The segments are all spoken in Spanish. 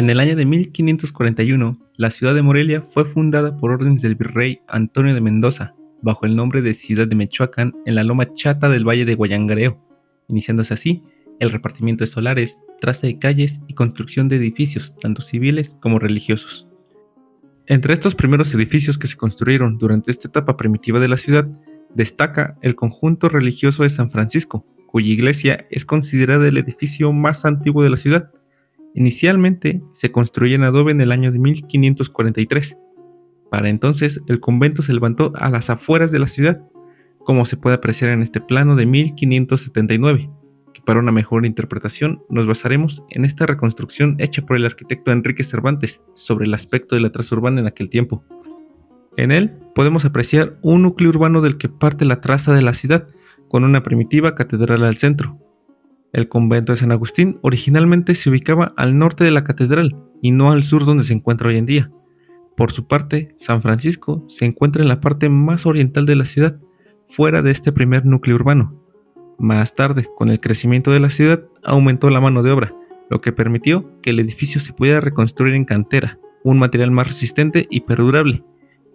En el año de 1541, la ciudad de Morelia fue fundada por órdenes del virrey Antonio de Mendoza, bajo el nombre de Ciudad de Mechoacán en la loma chata del Valle de Guayangareo, iniciándose así el repartimiento de solares, traza de calles y construcción de edificios, tanto civiles como religiosos. Entre estos primeros edificios que se construyeron durante esta etapa primitiva de la ciudad, destaca el conjunto religioso de San Francisco, cuya iglesia es considerada el edificio más antiguo de la ciudad. Inicialmente se construyó en adobe en el año de 1543. Para entonces el convento se levantó a las afueras de la ciudad, como se puede apreciar en este plano de 1579, que para una mejor interpretación nos basaremos en esta reconstrucción hecha por el arquitecto Enrique Cervantes sobre el aspecto de la traza urbana en aquel tiempo. En él podemos apreciar un núcleo urbano del que parte la traza de la ciudad, con una primitiva catedral al centro. El convento de San Agustín originalmente se ubicaba al norte de la catedral y no al sur donde se encuentra hoy en día. Por su parte, San Francisco se encuentra en la parte más oriental de la ciudad, fuera de este primer núcleo urbano. Más tarde, con el crecimiento de la ciudad, aumentó la mano de obra, lo que permitió que el edificio se pudiera reconstruir en cantera, un material más resistente y perdurable.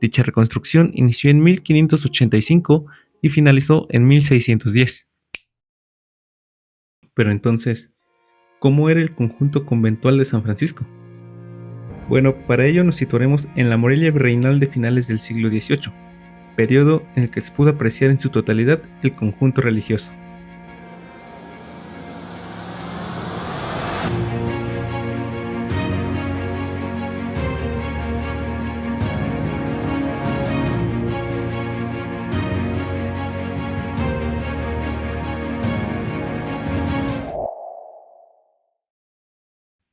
Dicha reconstrucción inició en 1585 y finalizó en 1610. Pero entonces, ¿cómo era el conjunto conventual de San Francisco? Bueno, para ello nos situaremos en la Morelia virreinal de finales del siglo XVIII, periodo en el que se pudo apreciar en su totalidad el conjunto religioso.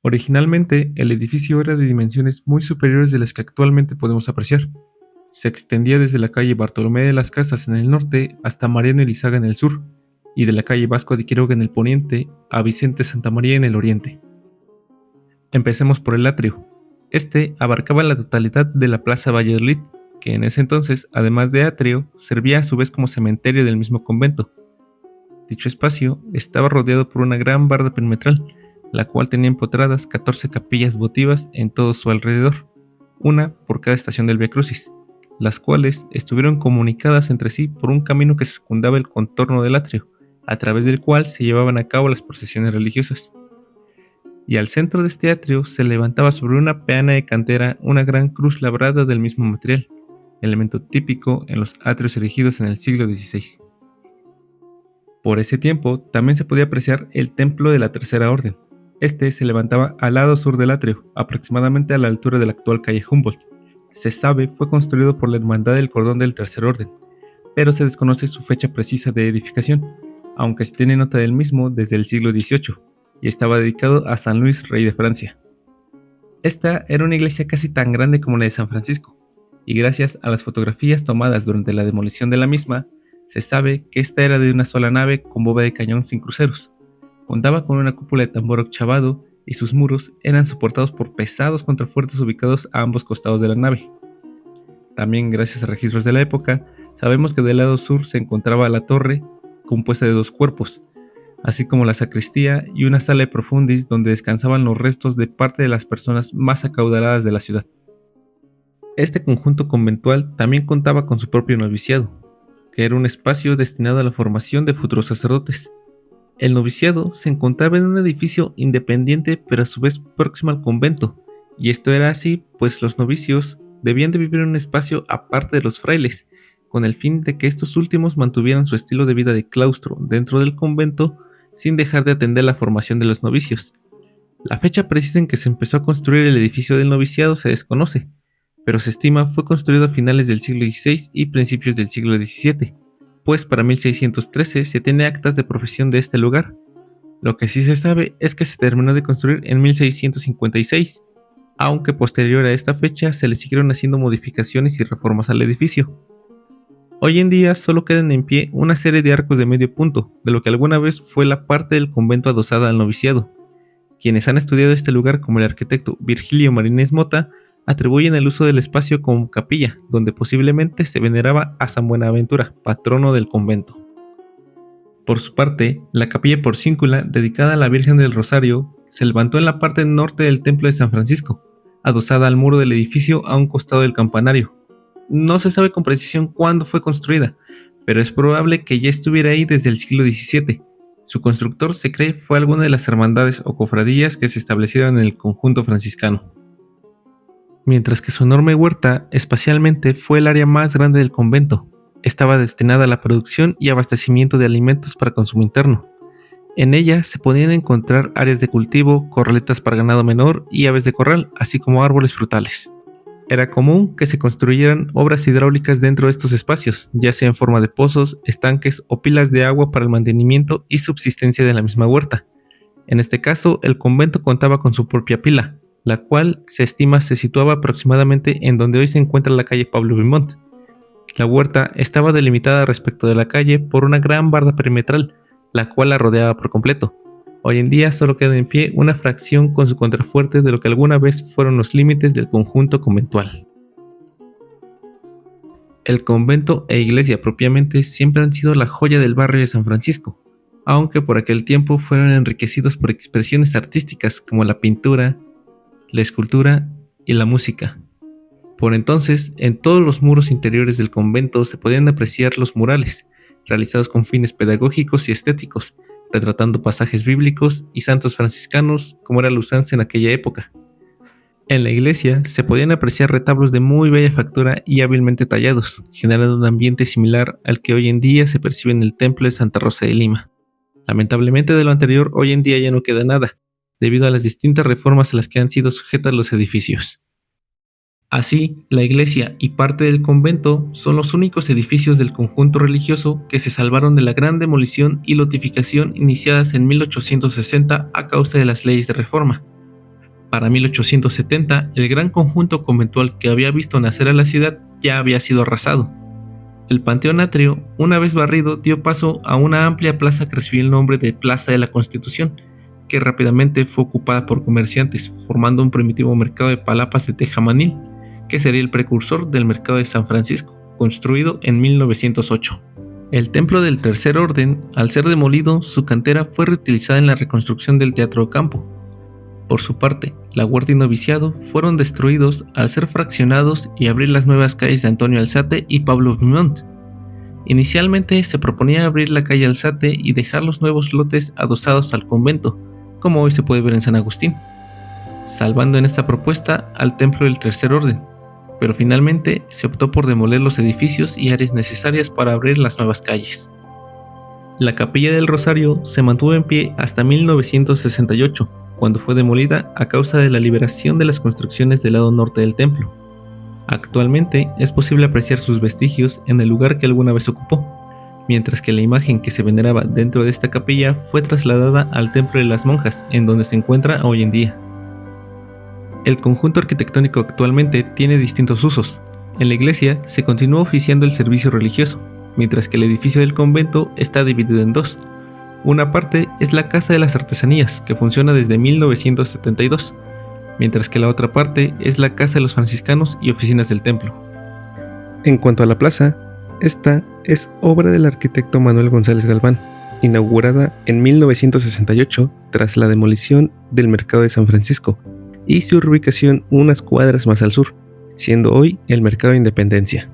Originalmente, el edificio era de dimensiones muy superiores de las que actualmente podemos apreciar. Se extendía desde la calle Bartolomé de las Casas en el norte hasta Mariano Elizaga en el sur, y de la calle Vasco de Quiroga en el poniente a Vicente Santa María en el oriente. Empecemos por el atrio. Este abarcaba la totalidad de la Plaza Valladolid, que en ese entonces, además de atrio, servía a su vez como cementerio del mismo convento. Dicho espacio estaba rodeado por una gran barda perimetral, la cual tenía empotradas 14 capillas votivas en todo su alrededor, una por cada estación del Vía Crucis, las cuales estuvieron comunicadas entre sí por un camino que circundaba el contorno del atrio, a través del cual se llevaban a cabo las procesiones religiosas. Y al centro de este atrio se levantaba sobre una peana de cantera una gran cruz labrada del mismo material, elemento típico en los atrios erigidos en el siglo XVI. Por ese tiempo también se podía apreciar el templo de la Tercera Orden. Este se levantaba al lado sur del atrio, aproximadamente a la altura de la actual calle Humboldt. Se sabe fue construido por la Hermandad del Cordón del Tercer Orden, pero se desconoce su fecha precisa de edificación, aunque se tiene nota del mismo desde el siglo XVIII, y estaba dedicado a San Luis, rey de Francia. Esta era una iglesia casi tan grande como la de San Francisco, y gracias a las fotografías tomadas durante la demolición de la misma, se sabe que esta era de una sola nave con bóveda de cañón sin cruceros. Contaba con una cúpula de tambor ochavado y sus muros eran soportados por pesados contrafuertes ubicados a ambos costados de la nave. También, gracias a registros de la época, sabemos que del lado sur se encontraba la torre, compuesta de 2 cuerpos, así como la sacristía y una sala de profundis donde descansaban los restos de parte de las personas más acaudaladas de la ciudad. Este conjunto conventual también contaba con su propio noviciado, que era un espacio destinado a la formación de futuros sacerdotes. El noviciado se encontraba en un edificio independiente pero a su vez próximo al convento, y esto era así pues los novicios debían de vivir en un espacio aparte de los frailes, con el fin de que estos últimos mantuvieran su estilo de vida de claustro dentro del convento sin dejar de atender la formación de los novicios. La fecha precisa en que se empezó a construir el edificio del noviciado se desconoce, pero se estima fue construido a finales del siglo XVI y principios del siglo XVII, pues para 1613 se tiene actas de profesión de este lugar. Lo que sí se sabe es que se terminó de construir en 1656, aunque posterior a esta fecha se le siguieron haciendo modificaciones y reformas al edificio. Hoy en día solo quedan en pie una serie de arcos de medio punto, de lo que alguna vez fue la parte del convento adosada al noviciado. Quienes han estudiado este lugar, como el arquitecto Virgilio Marínez Mota, atribuyen el uso del espacio como capilla, donde posiblemente se veneraba a San Buenaventura, patrono del convento. Por su parte, la capilla porcíncula, dedicada a la Virgen del Rosario, se levantó en la parte norte del Templo de San Francisco, adosada al muro del edificio a un costado del campanario. No se sabe con precisión cuándo fue construida, pero es probable que ya estuviera ahí desde el siglo XVII. Su constructor, se cree, fue alguna de las hermandades o cofradías que se establecieron en el conjunto franciscano. Mientras que su enorme huerta, espacialmente, fue el área más grande del convento. Estaba destinada a la producción y abastecimiento de alimentos para consumo interno. En ella se podían encontrar áreas de cultivo, corraletas para ganado menor y aves de corral, así como árboles frutales. Era común que se construyeran obras hidráulicas dentro de estos espacios, ya sea en forma de pozos, estanques o pilas de agua para el mantenimiento y subsistencia de la misma huerta. En este caso, el convento contaba con su propia pila, la cual se estima se situaba aproximadamente en donde hoy se encuentra la calle Pablo Vimont. La huerta estaba delimitada respecto de la calle por una gran barda perimetral, la cual la rodeaba por completo. Hoy en día solo queda en pie una fracción con su contrafuerte de lo que alguna vez fueron los límites del conjunto conventual. El convento e iglesia propiamente siempre han sido la joya del barrio de San Francisco, aunque por aquel tiempo fueron enriquecidos por expresiones artísticas como la pintura, la escultura y la música. Por entonces, en todos los muros interiores del convento se podían apreciar los murales, realizados con fines pedagógicos y estéticos, retratando pasajes bíblicos y santos franciscanos como era la usanza en aquella época. En la iglesia se podían apreciar retablos de muy bella factura y hábilmente tallados, generando un ambiente similar al que hoy en día se percibe en el templo de Santa Rosa de Lima. Lamentablemente de lo anterior hoy en día ya no queda nada, debido a las distintas reformas a las que han sido sujetas los edificios. Así, la iglesia y parte del convento son los únicos edificios del conjunto religioso que se salvaron de la gran demolición y lotificación iniciadas en 1860 a causa de las leyes de reforma. Para 1870, el gran conjunto conventual que había visto nacer a la ciudad ya había sido arrasado. El Panteón Atrio, una vez barrido, dio paso a una amplia plaza que recibió el nombre de Plaza de la Constitución, que rápidamente fue ocupada por comerciantes, formando un primitivo mercado de palapas de tejamanil, que sería el precursor del mercado de San Francisco, construido en 1908. El templo del Tercer Orden, al ser demolido, su cantera fue reutilizada en la reconstrucción del Teatro Ocampo. Por su parte, la huerta y noviciado fueron destruidos al ser fraccionados y abrir las nuevas calles de Antonio Alzate y Pablo Vimont. Inicialmente se proponía abrir la calle Alzate y dejar los nuevos lotes adosados al convento, como hoy se puede ver en San Agustín, salvando en esta propuesta al templo del Tercer Orden, pero finalmente se optó por demoler los edificios y áreas necesarias para abrir las nuevas calles. La Capilla del Rosario se mantuvo en pie hasta 1968, cuando fue demolida a causa de la liberación de las construcciones del lado norte del templo. Actualmente es posible apreciar sus vestigios en el lugar que alguna vez ocupó, mientras que la imagen que se veneraba dentro de esta capilla fue trasladada al Templo de las Monjas, en donde se encuentra hoy en día. El conjunto arquitectónico actualmente tiene distintos usos. En la iglesia se continúa oficiando el servicio religioso, mientras que el edificio del convento está dividido en dos. Una parte es la Casa de las Artesanías, que funciona desde 1972, mientras que la otra parte es la Casa de los Franciscanos y oficinas del templo. En cuanto a la plaza, esta es obra del arquitecto Manuel González Galván, inaugurada en 1968 tras la demolición del Mercado de San Francisco y su reubicación unas cuadras más al sur, siendo hoy el Mercado de Independencia.